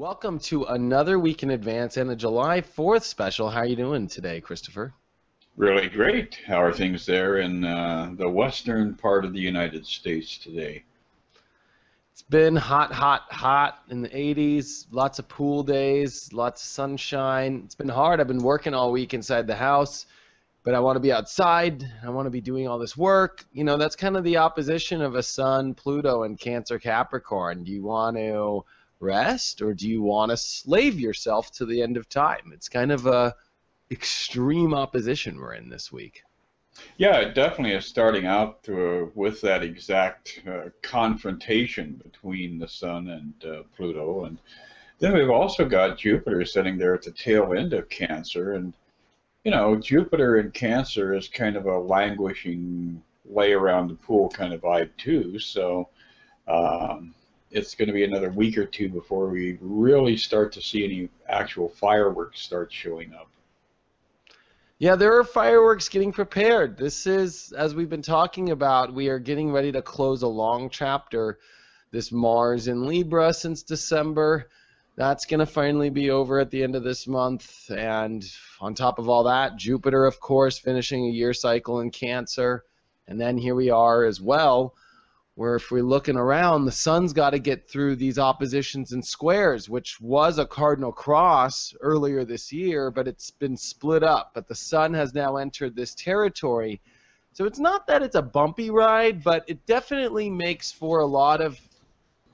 Welcome to another week in advance and a July 4th special. How are you doing today, Christopher? Really great. How are things there in the western part of the United States today? It's been hot, hot, hot in the 80s. Lots of pool days, lots of sunshine. It's been hard. I've been working all week inside the house, but I want to be outside. I want to be doing all this work. You know, that's kind of the opposition of a Sun, Pluto, and Cancer, Capricorn. Do you want to rest or do you want to slave yourself to the end of time? It's kind of a extreme opposition we're in this week. Yeah, it definitely is starting out with that exact confrontation between the Sun and Pluto. And then we've also got Jupiter sitting there at the tail end of Cancer. And, you know, Jupiter in Cancer is kind of a languishing, lay around the pool kind of vibe, too. So it's going to be another week or two before we really start to see any actual fireworks start showing up. Yeah, there are fireworks getting prepared. This is, as we've been talking about, we are getting ready to close a long chapter. This Mars in Libra since December, that's going to finally be over at the end of this month. And on top of all that, Jupiter, of course, finishing a year cycle in Cancer. And then here we are as well, where if we're looking around, the Sun's got to get through these oppositions and squares, which was a cardinal cross earlier this year, but it's been split up. But the Sun has now entered this territory. So it's not that it's a bumpy ride, but it definitely makes for a lot of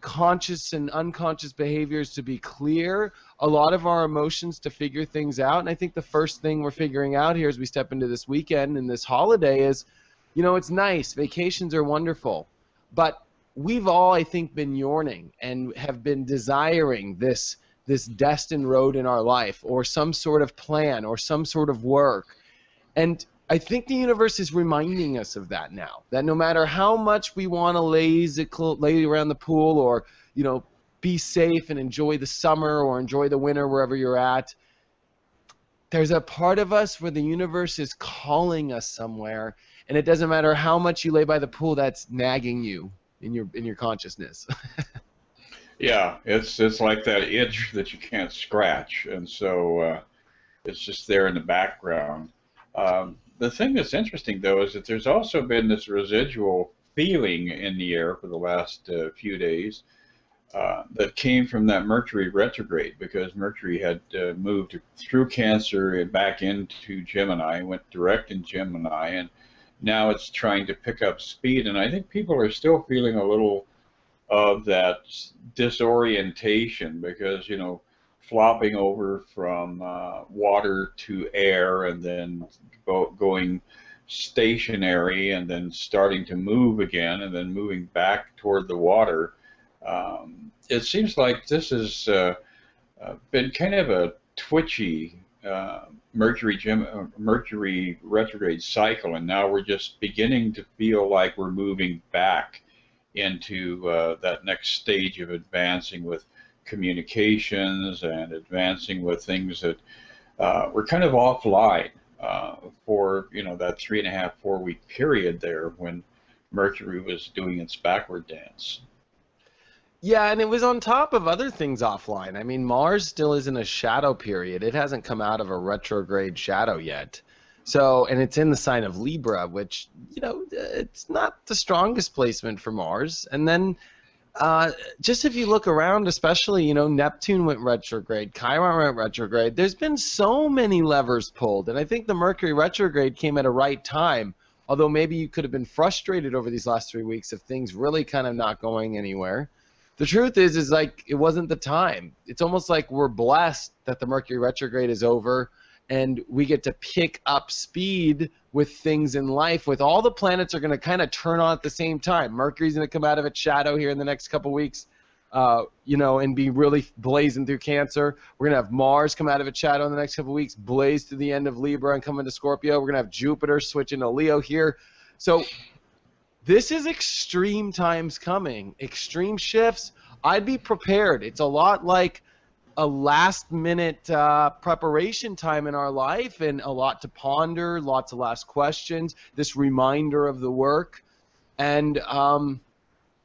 conscious and unconscious behaviors to be clear, a lot of our emotions to figure things out. And I think the first thing we're figuring out here as we step into this weekend and this holiday is, you know, it's nice. Vacations are wonderful. But we've all, I think, been yearning and have been desiring this destined road in our life or some sort of plan or some sort of work. And I think the universe is reminding us of that now, that no matter how much we want to lay around the pool or, you know, be safe and enjoy the summer or enjoy the winter wherever you're at, there's a part of us where the universe is calling us somewhere, and it doesn't matter how much you lay by the pool, that's nagging you in your consciousness. Yeah, it's like that itch that you can't scratch, and so it's just there in the background. The thing that's interesting, though, is that there's also been this residual feeling in the air for the last few days that came from that Mercury retrograde, because Mercury had moved through Cancer and back into Gemini, went direct in Gemini, and now it's trying to pick up speed. And I think people are still feeling a little of that disorientation because, you know, flopping over from water to air and then going stationary and then starting to move again and then moving back toward the water. It seems like this has been kind of a twitchy Mercury retrograde cycle, and now we're just beginning to feel like we're moving back into that next stage of advancing with communications and advancing with things that were kind of offline for, you know, that 3.5, 4 week period there when Mercury was doing its backward dance. Yeah, and it was on top of other things offline. I mean, Mars still is in a shadow period. It hasn't come out of a retrograde shadow yet. So, and it's in the sign of Libra, which, you know, it's not the strongest placement for Mars. And then just if you look around, especially, you know, Neptune went retrograde, Chiron went retrograde. There's been so many levers pulled. And I think the Mercury retrograde came at a right time, although maybe you could have been frustrated over these last 3 weeks of things really kind of not going anywhere. The truth is like it wasn't the time. It's almost like we're blessed that the Mercury retrograde is over and we get to pick up speed with things in life, with all the planets are going to kind of turn on at the same time. Mercury's going to come out of its shadow here in the next couple weeks, you know, and be really blazing through Cancer. We're going to have Mars come out of its shadow in the next couple weeks, blaze to the end of Libra and come into Scorpio. We're going to have Jupiter switch into Leo here. So this is extreme times coming, extreme shifts. I'd be prepared. It's a lot like a last-minute preparation time in our life and a lot to ponder, lots of last questions, this reminder of the work. And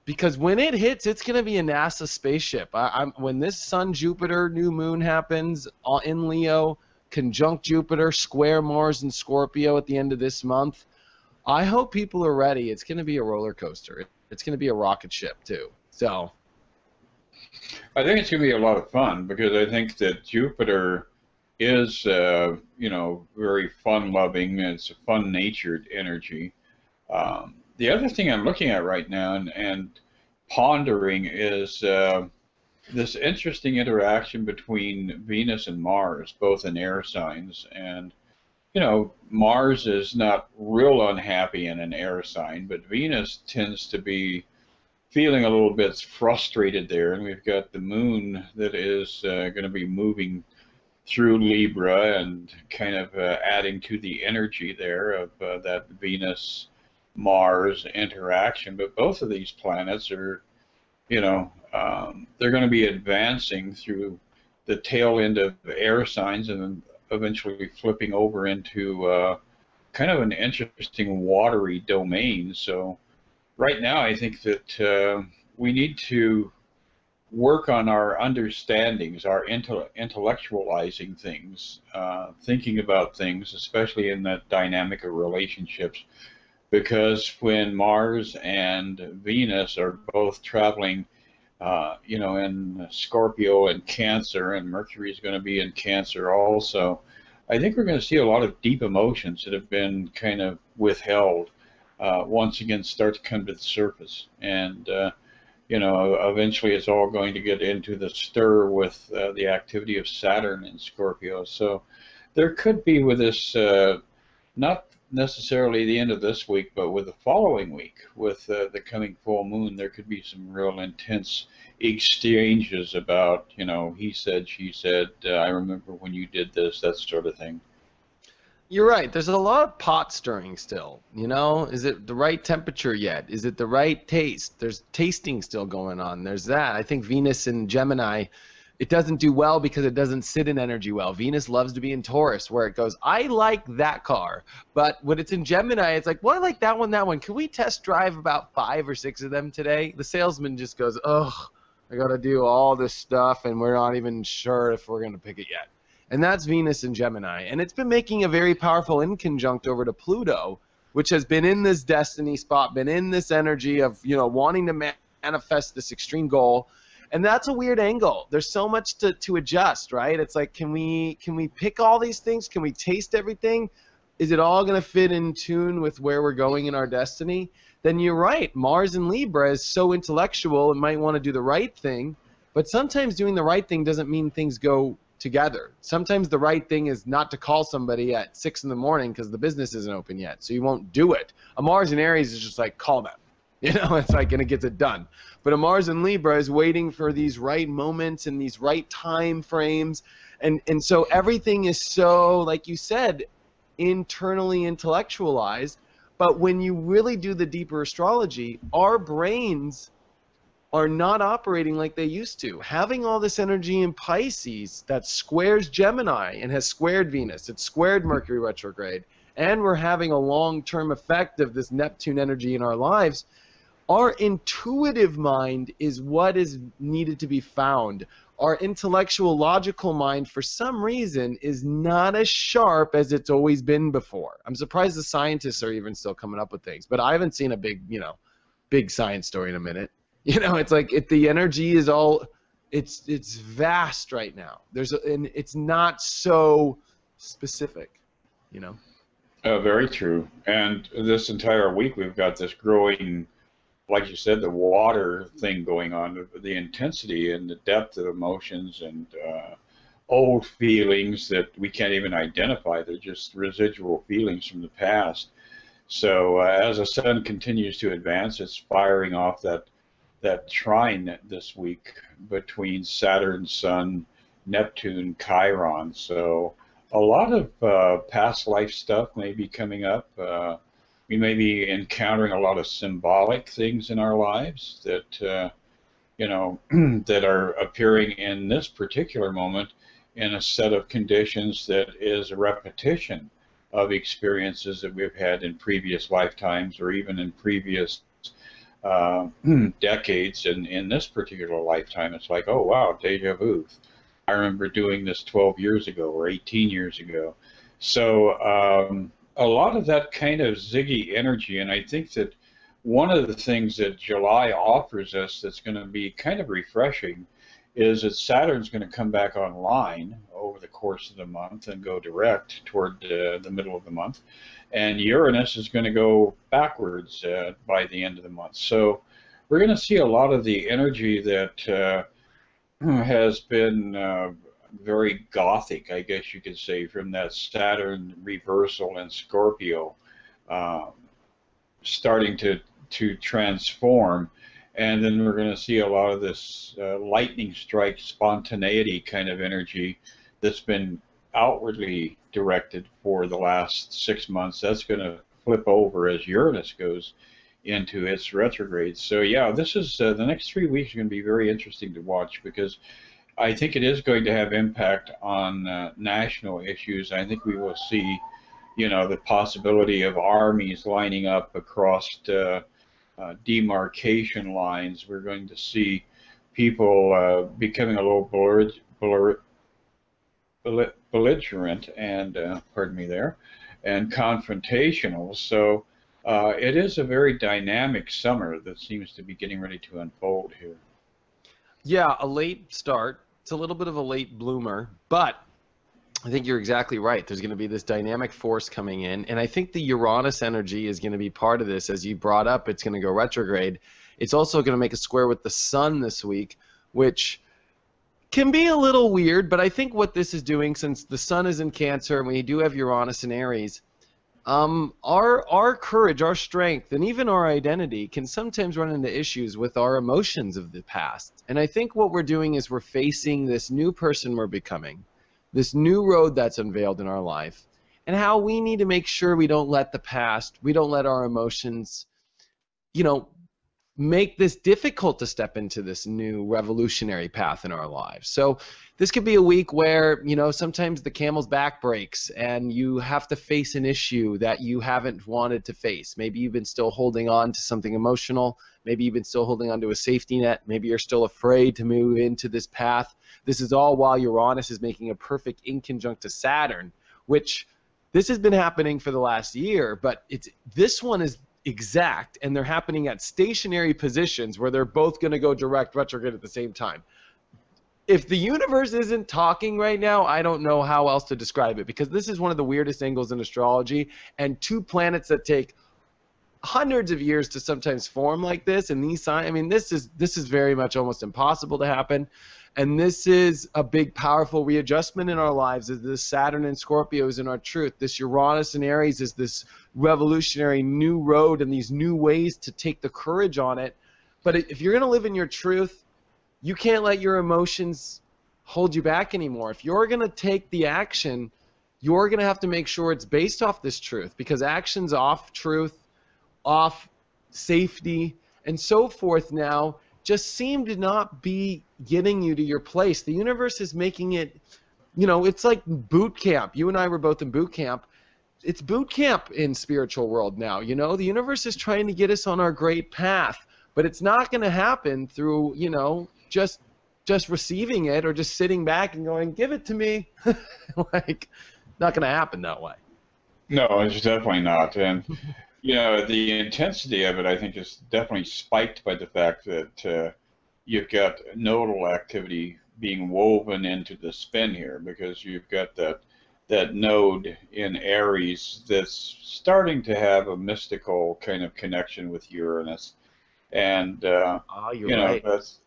because when it hits, it's going to be a NASA spaceship. When this Sun-Jupiter new moon happens in Leo, conjunct Jupiter, square Mars and Scorpio at the end of this month, I hope people are ready. It's going to be a roller coaster. It's going to be a rocket ship too. So I think it's going to be a lot of fun because I think that Jupiter is, you know, very fun-loving. It's a fun-natured energy. The other thing I'm looking at right now and pondering is this interesting interaction between Venus and Mars, both in air signs. And, you know, Mars is not real unhappy in an air sign, but Venus tends to be feeling a little bit frustrated there. And we've got the moon that is going to be moving through Libra and kind of adding to the energy there of that Venus-Mars interaction. But both of these planets are, you know, they're going to be advancing through the tail end of air signs and then eventually flipping over into kind of an interesting watery domain. So right now I think that we need to work on our understandings, our intellectualizing things, thinking about things, especially in that dynamic of relationships, because when Mars and Venus are both traveling, you know, in Scorpio and Cancer, and Mercury is going to be in Cancer also, I think we're going to see a lot of deep emotions that have been kind of withheld once again start to come to the surface. And you know, eventually it's all going to get into the stir with the activity of Saturn in Scorpio. So there could be with this, not necessarily the end of this week, but with the following week, with the coming full moon, there could be some real intense exchanges about, you know, he said, she said, I remember when you did this, that sort of thing. you're right. There's a lot of pot stirring still. You know, is it the right temperature yet? Is it the right taste? There's tasting still going on. There's that. I think Venus in Gemini, it doesn't do well because it doesn't sit in energy well. Venus loves to be in Taurus, where it goes, I like that car. But when it's in Gemini, it's like, well, I like that one, that one. Can we test drive about 5 or 6 of them today? The salesman just goes, ugh, I got to do all this stuff, and we're not even sure if we're going to pick it yet. And that's Venus in Gemini. And it's been making a very powerful inconjunct over to Pluto, which has been in this destiny spot, been in this energy of, you know, wanting to manifest this extreme goal. And that's a weird angle. There's so much to adjust, right? It's like, can we pick all these things? Can we taste everything? Is it all going to fit in tune with where we're going in our destiny? Then you're right. Mars in Libra is so intellectual, it might want to do the right thing. But sometimes doing the right thing doesn't mean things go together. Sometimes the right thing is not to call somebody at 6 in the morning because the business isn't open yet, so you won't do it. A Mars in Aries is just like, call them. You know, it's like, and it gets it done. But a Mars in Libra is waiting for these right moments and these right time frames. And so everything is so, like you said, internally intellectualized. But when you really do the deeper astrology, our brains are not operating like they used to. Having all this energy in Pisces that squares Gemini and has squared Venus, it's squared Mercury retrograde, and we're having a long-term effect of this Neptune energy in our lives, our intuitive mind is what is needed to be found. Our intellectual, logical mind, for some reason, is not as sharp as it's always been before. I'm surprised the scientists are even still coming up with things, but I haven't seen a big, you know, big science story in a minute. You know, it's like the energy is all, it's vast right now. And it's not so specific, you know. Very true. And this entire week we've got this growing, like you said, the water thing going on, the intensity and the depth of emotions and old feelings that we can't even identify. They're just residual feelings from the past. So as the sun continues to advance, it's firing off that trine this week between Saturn, Sun, Neptune, Chiron. So a lot of past life stuff may be coming up. We may be encountering a lot of symbolic things in our lives that, you know, that are appearing in this particular moment in a set of conditions that is a repetition of experiences that we've had in previous lifetimes or even in previous decades, and in this particular lifetime, it's like, oh wow, deja vu. I remember doing this 12 years ago or 18 years ago. So a lot of that kind of ziggy energy, and I think that one of the things that July offers us that's going to be kind of refreshing is that Saturn's going to come back online over the course of the month and go direct toward the middle of the month, and Uranus is going to go backwards by the end of the month. So we're going to see a lot of the energy that has been very gothic, I guess you could say, from that Saturn reversal in Scorpio, uh, starting to transform. And then we're going to see a lot of this lightning strike spontaneity kind of energy that's been outwardly directed for the last 6 months. That's going to flip over as Uranus goes into its retrograde. So yeah, this is the next 3 weeks are going to be very interesting to watch, because I think it is going to have impact on national issues. I think we will see, the possibility of armies lining up across demarcation lines. We're going to see people becoming a little belligerent and, pardon me there, and confrontational. So it is a very dynamic summer that seems to be getting ready to unfold here. Yeah, a late start. It's a little bit of a late bloomer, but I think you're exactly right. There's going to be this dynamic force coming in, and I think the Uranus energy is going to be part of this. As you brought up, it's going to go retrograde. It's also going to make a square with the sun this week, which can be a little weird, but I think what this is doing, since the sun is in Cancer and we do have Uranus in Aries, our courage, our strength, and even our identity can sometimes run into issues with our emotions of the past. And I think what we're doing is we're facing this new person we're becoming, this new road that's unveiled in our life, and how we need to make sure we don't let the past, we don't let our emotions, make this difficult to step into this new revolutionary path in our lives. So this could be a week where, sometimes the camel's back breaks and you have to face an issue that you haven't wanted to face. Maybe you've been still holding on to something emotional. Maybe you've been still holding on to a safety net. Maybe you're still afraid to move into this path. This is all while Uranus is making a perfect inconjunct to Saturn, which this has been happening for the last year, but this one is exact, and they're happening at stationary positions where they're both going to go direct retrograde at the same time. If the universe isn't talking right now, I don't know how else to describe it, because this is one of the weirdest angles in astrology, and two planets that take hundreds of years to sometimes form like this, and these signs, this is very much almost impossible to happen. And this is a big, powerful readjustment in our lives, as this Saturn and Scorpio is in our truth. This Uranus and Aries is this revolutionary new road and these new ways to take the courage on it. But if you're going to live in your truth, you can't let your emotions hold you back anymore. If you're going to take the action, you're going to have to make sure it's based off this truth, because actions off truth, off safety, and so forth now just seem to not be getting you to your place. The universe is making it, it's like boot camp. You and I were both in boot camp. It's boot camp in spiritual world now. The universe is trying to get us on our great path, but it's not going to happen through, just receiving it or just sitting back and going, give it to me. Not going to happen that way. No, it's definitely not. And the intensity of it, I think, is definitely spiked by the fact that you've got nodal activity being woven into the spin here, because you've got that node in Aries that's starting to have a mystical kind of connection with Uranus. And, right. that's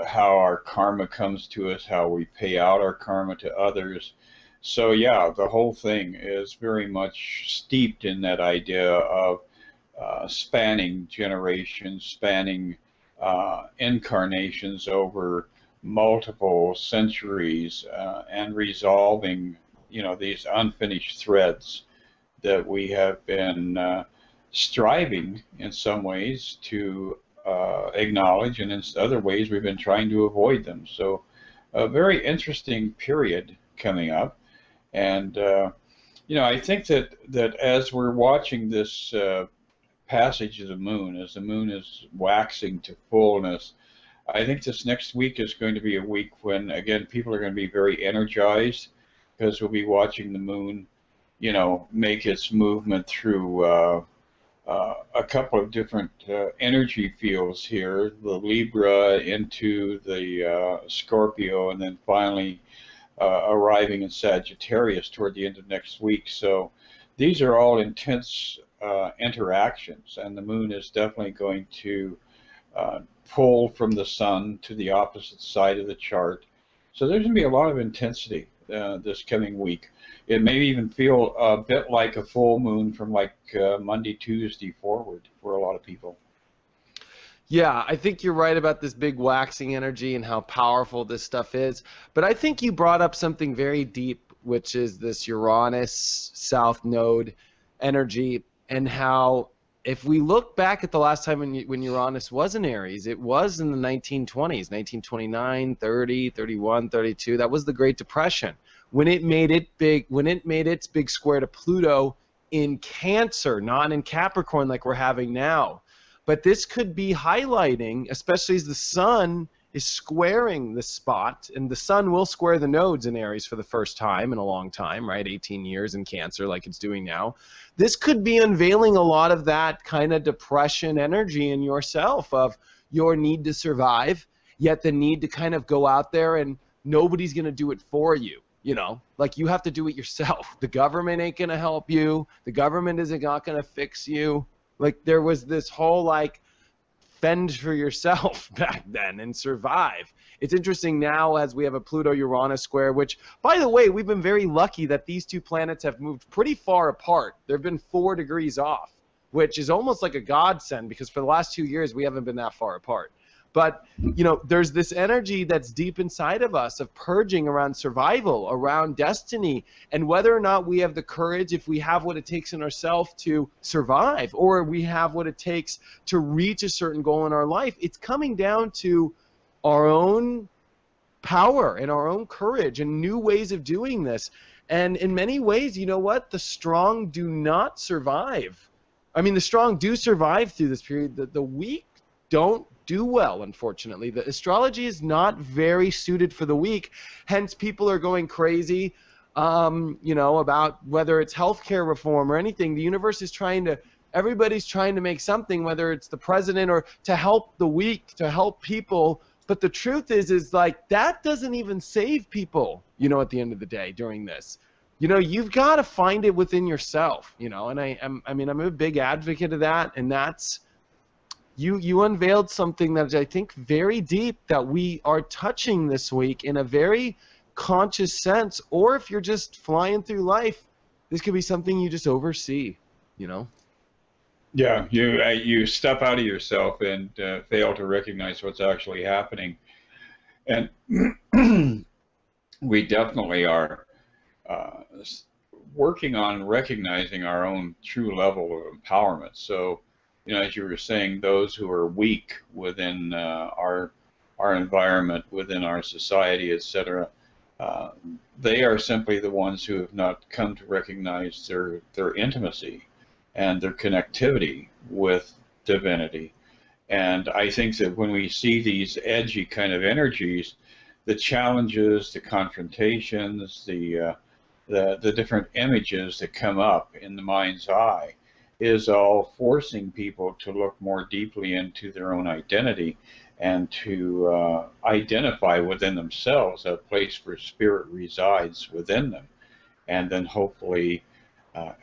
how our karma comes to us, how we pay out our karma to others. So yeah, the whole thing is very much steeped in that idea of spanning generations, spanning incarnations over multiple centuries, and resolving, these unfinished threads that we have been striving in some ways to acknowledge, and in other ways we've been trying to avoid them. So a very interesting period coming up. And I think that as we're watching this passage of the moon, as the moon is waxing to fullness. I think this next week is going to be a week when, again, people are going to be very energized because we'll be watching the moon, make its movement through a couple of different energy fields here, the Libra into the Scorpio, and then finally arriving in Sagittarius toward the end of next week. So these are all intense interactions, and the moon is definitely going to pull from the sun to the opposite side of the chart. So there's going to be a lot of intensity this coming week. It may even feel a bit like a full moon from like Monday, Tuesday forward for a lot of people. Yeah, I think you're right about this big waxing energy and how powerful this stuff is. But I think you brought up something very deep, which is this Uranus South Node energy, and how if we look back at the last time when Uranus was in Aries, it was in the 1920s, 1929, 30, 31, 32. That was the Great Depression. When it made its big square to Pluto in Cancer, not in Capricorn like we're having now. But this could be highlighting, especially as the sun is squaring the spot, and the sun will square the nodes in Aries for the first time in a long time, right? 18 years in Cancer like it's doing now. This could be unveiling a lot of that kind of depression energy in yourself of your need to survive, yet the need to kind of go out there and nobody's going to do it for you. Like you have to do it yourself. The government ain't going to help you. The government isn't not going to fix you. Like there was this whole like fend for yourself back then and survive. It's interesting now as we have a Pluto-Uranus square, which, by the way, we've been very lucky that these two planets have moved pretty far apart. They've been 4 degrees off, which is almost like a godsend because for the last 2 years we haven't been that far apart. But, there's this energy that's deep inside of us of purging around survival, around destiny, and whether or not we have the courage, if we have what it takes in ourselves to survive, or we have what it takes to reach a certain goal in our life. It's coming down to our own power and our own courage and new ways of doing this. And in many ways, you know what? The strong do not survive. I mean, the strong do survive through this period. The weak don't do well, unfortunately. The astrology is not very suited for the weak, hence people are going crazy, about whether it's healthcare reform or anything. The universe is everybody's trying to make something, whether it's the president or to help the weak, to help people. But the truth is like that doesn't even save people, at the end of the day during this. You've got to find it within yourself, and I'm a big advocate of that, and that's You unveiled something that I think very deep that we are touching this week in a very conscious sense, or if you're just flying through life, this could be something you just oversee, Yeah, you step out of yourself and fail to recognize what's actually happening, and we definitely are working on recognizing our own true level of empowerment. So, as you were saying, those who are weak within our environment, within our society, etc., they are simply the ones who have not come to recognize their intimacy and their connectivity with divinity. And I think that when we see these edgy kind of energies, the challenges, the confrontations, the different images that come up in the mind's eye is all forcing people to look more deeply into their own identity and to identify within themselves a place where spirit resides within them, and then hopefully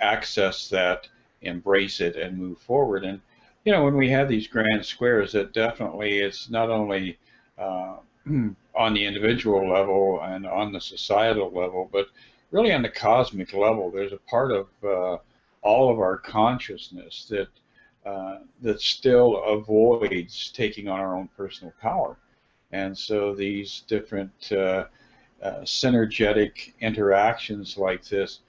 access that, embrace it, and move forward. And when we have these grand squares, it definitely, it's not only on the individual level and on the societal level, but really on the cosmic level. There's a part of all of our consciousness that still avoids taking on our own personal power. And so these different synergetic interactions like this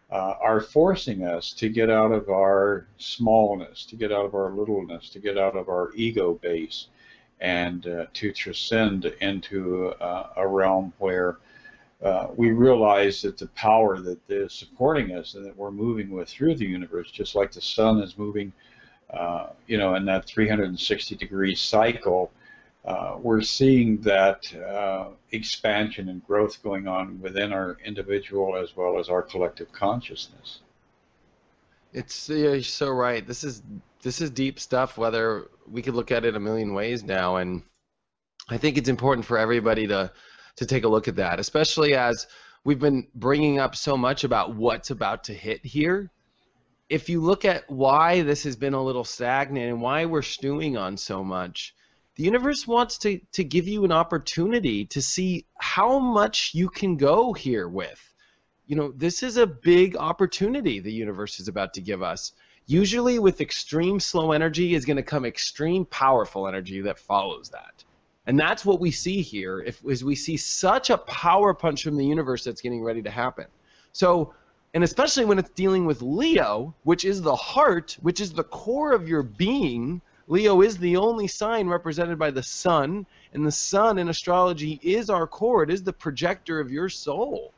are forcing us to get out of our smallness, to get out of our littleness, to get out of our ego base, and to transcend into a realm where we realize that the power that is supporting us and that we're moving with through the universe, just like the sun is moving you know, in that 360-degree cycle, we're seeing that expansion and growth going on within our individual as well as our collective consciousness. It's you're so right. This is deep stuff. Whether we could look at it a million ways now, and I think it's important for everybody to take a look at that, especially as we've been bringing up so much about what's about to hit here. If you look at why this has been a little stagnant and why we're stewing on so much, the universe wants to give you an opportunity to see how much you can go here with. You know, this is a big opportunity the universe is about to give us. Usually with extreme slow energy is going to come extreme powerful energy that follows that. And that's what we see here, is we see such a power punch from the universe that's getting ready to happen. So, and especially when it's dealing with Leo, which is the heart, which is the core of your being. Leo is the only sign represented by the sun, and the sun in astrology is our core. It is the projector of your soul.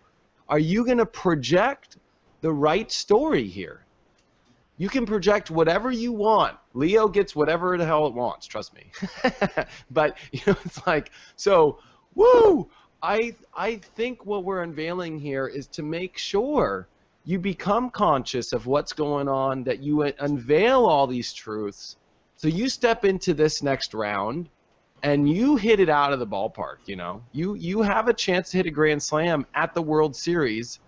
Are you going to project the right story here? You can project whatever you want. Leo gets whatever the hell it wants, trust me. But you know, it's like, so, woo! I think what we're unveiling here is to make sure you become conscious of what's going on, that you unveil all these truths, so you step into this next round and you hit it out of the ballpark. You know, you have a chance to hit a grand slam at the World Series.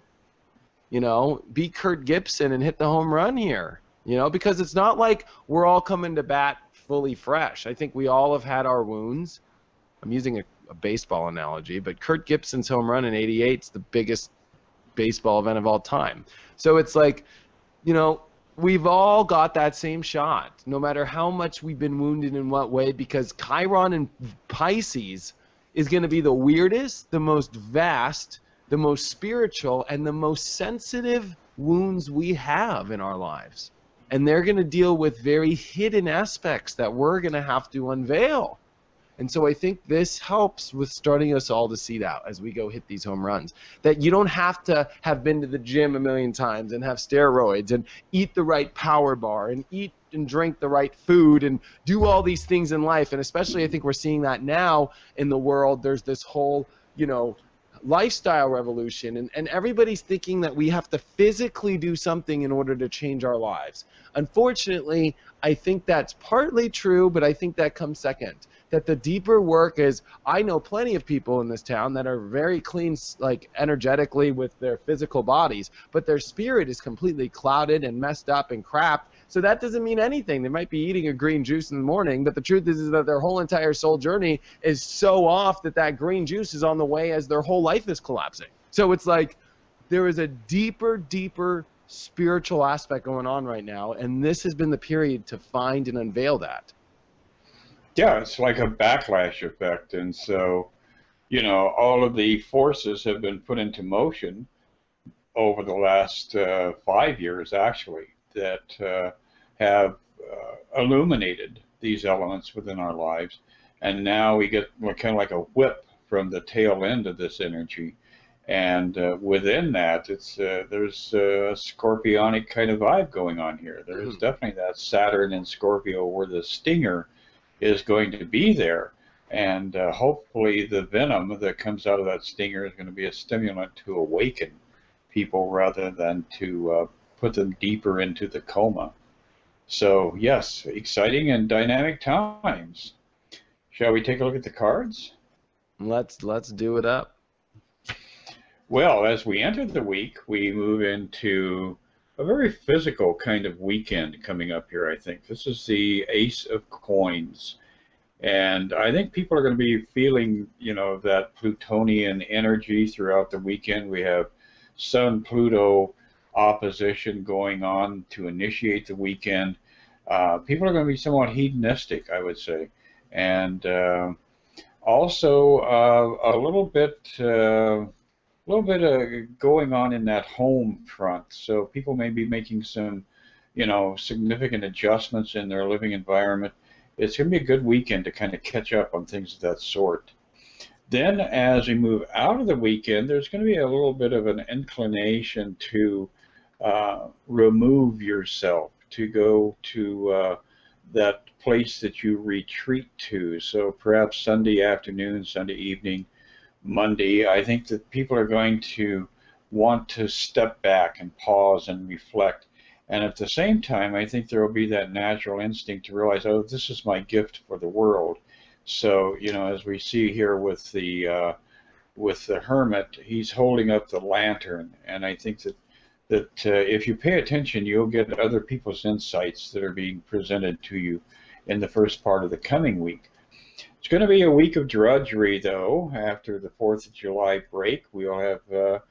You know, beat Kurt Gibson and hit the home run here. You know, because it's not like we're all coming to bat fully fresh. I think we all have had our wounds. I'm using a baseball analogy, but Kurt Gibson's home run in '88 is the biggest baseball event of all time. So it's like, you know, we've all got that same shot, no matter how much we've been wounded in what way, because Chiron and Pisces is going to be the weirdest, the most vast, the most spiritual, and the most sensitive wounds we have in our lives. And they're going to deal with very hidden aspects that we're going to have to unveil. And so I think this helps with starting us all to see that as we go hit these home runs. That you don't have to have been to the gym a million times and have steroids and eat the right power bar and eat and drink the right food and do all these things in life. And especially I think we're seeing that now in the world. There's this whole, you know, lifestyle revolution, and everybody's thinking that we have to physically do something in order to change our lives. Unfortunately, I think that's partly true, but I think that comes second. That the deeper work is, I know plenty of people in this town that are very clean, like energetically with their physical bodies, but their spirit is completely clouded and messed up and crap. So that doesn't mean anything. They might be eating a green juice in the morning, but the truth is that their whole entire soul journey is so off that that green juice is on the way as their whole life is collapsing. So it's like there is a deeper spiritual aspect going on right now, and this has been the period to find and unveil that. Yeah, it's like a backlash effect. And so, you know, all of the forces have been put into motion over the last 5 years, actually, that have illuminated these elements within our lives. And now we get kind of like a whip from the tail end of this energy. And within that, it's there's a scorpionic kind of vibe going on here. There is definitely that Saturn in Scorpio where the stinger is going to be there. And hopefully the venom that comes out of that stinger is going to be a stimulant to awaken people rather than to put them deeper into the coma. So yes, exciting and dynamic times. Shall we take a look at the cards? Let's do it up. Well, as we enter the week, we move into a very physical kind of weekend coming up here, I think. This is the Ace of Coins. And I think people are going to be feeling, you know, that Plutonian energy throughout the weekend. We have Sun-Pluto opposition going on to initiate the weekend. People are going to be somewhat hedonistic, I would say. And also a little bit going on in that home front. So people may be making some, you know, significant adjustments in their living environment. It's going to be a good weekend to kind of catch up on things of that sort. Then as we move out of the weekend, there's going to be a little bit of an inclination to remove yourself, to go to that place that you retreat to. So perhaps Sunday afternoon, Sunday evening, Monday, I think that people are going to want to step back and pause and reflect. And at the same time, I think there will be that natural instinct to realize, oh, this is my gift for the world. So, you know, as we see here with the hermit, he's holding up the lantern, and I think that if you pay attention, you'll get other people's insights that are being presented to you in the first part of the coming week. It's going to be a week of drudgery, though. After the 4th of July break, we'll have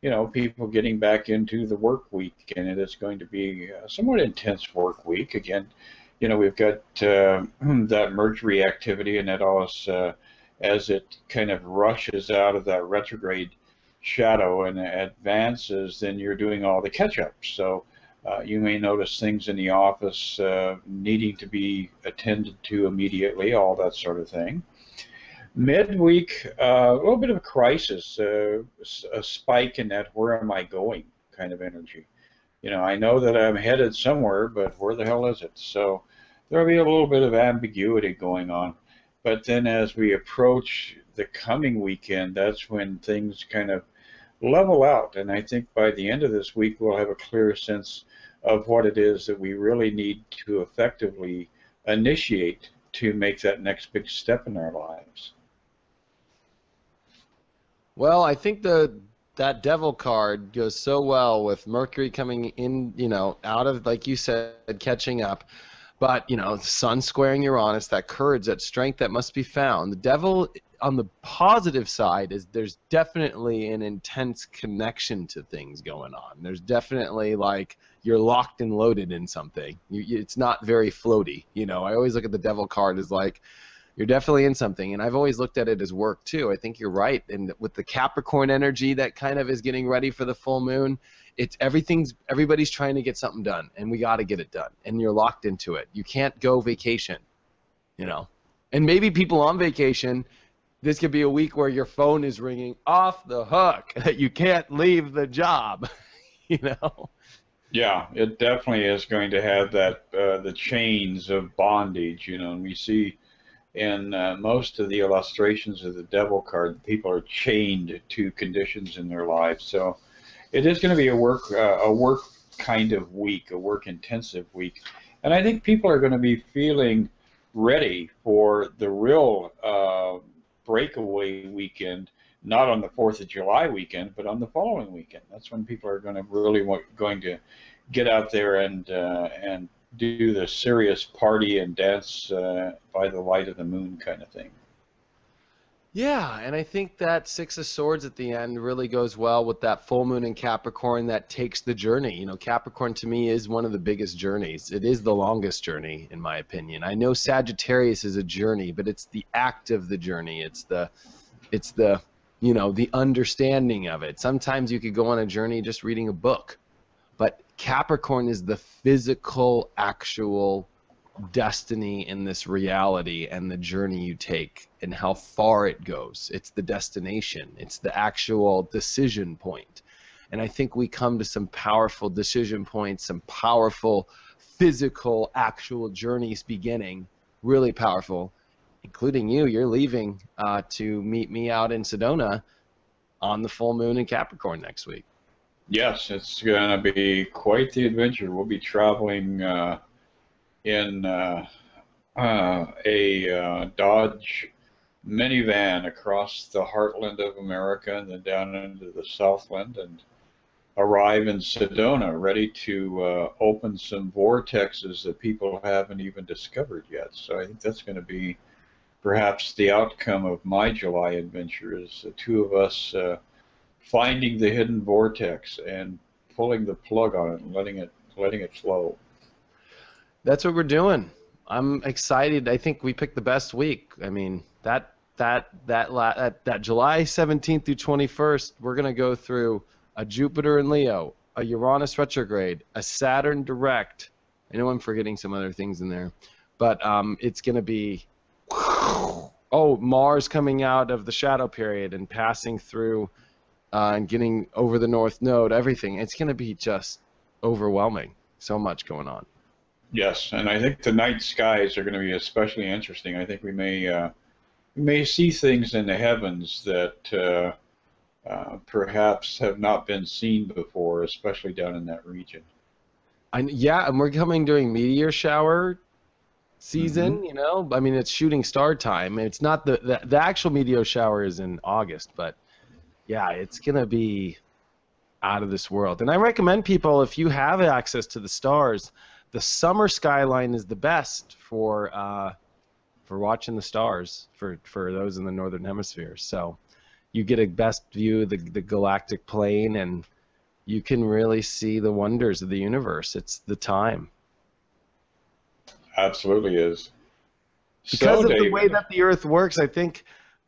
you know, people getting back into the work week, and it is going to be a somewhat intense work week. Again, you know, we've got that Mercury activity, and that also, as it kind of rushes out of that retrograde shadow and advances, then you're doing all the catch-up. So you may notice things in the office needing to be attended to immediately, all that sort of thing. Midweek, a little bit of a crisis, a spike in that where am I going kind of energy. You know, I know that I'm headed somewhere, but where the hell is it? So there'll be a little bit of ambiguity going on. But then as we approach the coming weekend, that's when things kind of level out. And I think by the end of this week, we'll have a clear sense of what it is that we really need to effectively initiate to make that next big step in our lives. Well, I think that devil card goes so well with Mercury coming in, you know, out of, like you said, catching up. But, you know, the sun squaring Uranus, that courage, that strength that must be found. The devil, on the positive side, is there's definitely an intense connection to things going on. There's definitely, like, you're locked and loaded in something. It's not very floaty. You know, I always look at the devil card as like, you're definitely in something, and I've always looked at it as work too. I think you're right, and with the Capricorn energy that kind of is getting ready for the full moon, everybody's trying to get something done, and we got to get it done, and you're locked into it. You can't go vacation, you know. And maybe people on vacation, this could be a week where your phone is ringing off the hook, that you can't leave the job, you know. Yeah, it definitely is going to have that the chains of bondage, you know, and we see in most of the illustrations of the devil card, people are chained to conditions in their lives. So it is going to be a work kind of week, a work intensive week, and I think people are going to be feeling ready for the real breakaway weekend, not on the 4th of July weekend, but on the following weekend. That's when people are going to really going to get out there and do the serious party and dance by the light of the moon kind of thing. Yeah, and I think that Six of Swords at the end really goes well with that full moon in Capricorn that takes the journey. You know, Capricorn to me is one of the biggest journeys. It is the longest journey, in my opinion. I know Sagittarius is a journey, but it's the act of the journey. It's the you know, the understanding of it. Sometimes you could go on a journey just reading a book, but Capricorn is the physical, actual destiny in this reality and the journey you take and how far it goes. It's the destination. It's the actual decision point. And I think we come to some powerful decision points, some powerful physical, actual journeys beginning, really powerful, including you. You're leaving to meet me out in Sedona on the full moon in Capricorn next week. Yes, it's going to be quite the adventure. We'll be traveling in a Dodge minivan across the heartland of America and then down into the Southland and arrive in Sedona ready to open some vortexes that people haven't even discovered yet. So I think that's going to be perhaps the outcome of my July adventure, is the two of us finding the hidden vortex and pulling the plug on it and letting it flow. That's what we're doing. I'm excited. I think we picked the best week. I mean, that July 17th through 21st, we're going to go through a Jupiter in Leo, a Uranus retrograde, a Saturn direct. I know I'm forgetting some other things in there, but it's going to be, Mars coming out of the shadow period and passing through and getting over the North Node, everything. It's going to be just overwhelming. So much going on. Yes, and I think the night skies are going to be especially interesting. I think we may see things in the heavens that perhaps have not been seen before, especially down in that region. Yeah, and we're coming during meteor shower Hmm. season, you know. I mean, it's shooting star time. It's not the actual meteor shower is in August, but yeah, it's gonna be out of this world. And I recommend people, if you have access to the stars, the summer skyline is the best for watching the stars for those in the northern hemisphere. So you get a best view of the galactic plane, and you can really see the wonders of the universe. It's the time. Absolutely is. Because So, of the way David, that the Earth works, I think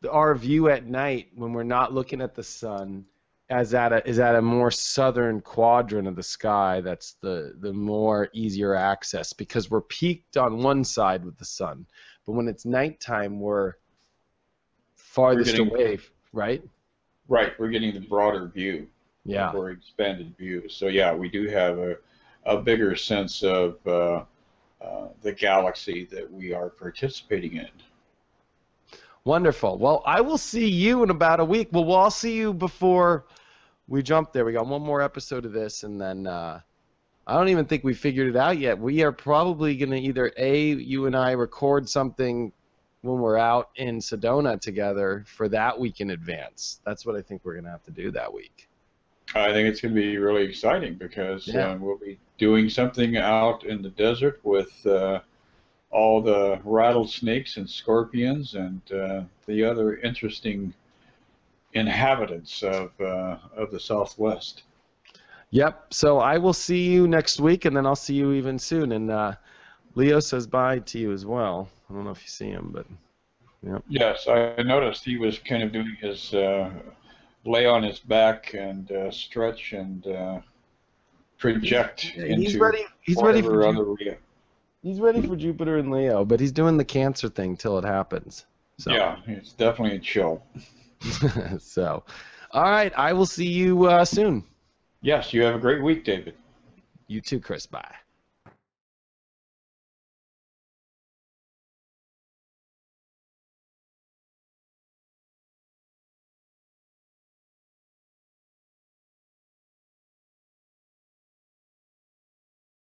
our view at night, when we're not looking at the sun, is at a more southern quadrant of the sky. That's the more easier access because we're peaked on one side with the sun, but when it's nighttime, we're we're farthest getting away, right? right. We're getting the broader view, a Yeah. more expanded view. So yeah, we do have a bigger sense of the galaxy that we are participating in. Wonderful. Well, I will see you in about a week. Well, we'll all see you before we jump there. We got one more episode of this, and then I don't even think we figured it out yet. We are probably going to either you and I record something when we're out in Sedona together for that week in advance. That's what I think we're going to have to do that week. I think it's going to be really exciting because Yeah. we'll be doing something out in the desert with all the rattlesnakes and scorpions and the other interesting inhabitants of the Southwest. Yep. So I will see you next week, and then I'll see you even soon. And Leo says bye to you as well. I don't know if you see him, but yep. Yes, I noticed he was kind of doing his lay on his back and stretch and project Yeah, into He's ready for whatever other He's ready for Jupiter and Leo, but he's doing the Cancer thing till it happens. So. yeah, he's definitely a chill. So, all right. I will see you soon. Yes, you have a great week, David. You too, Chris. Bye.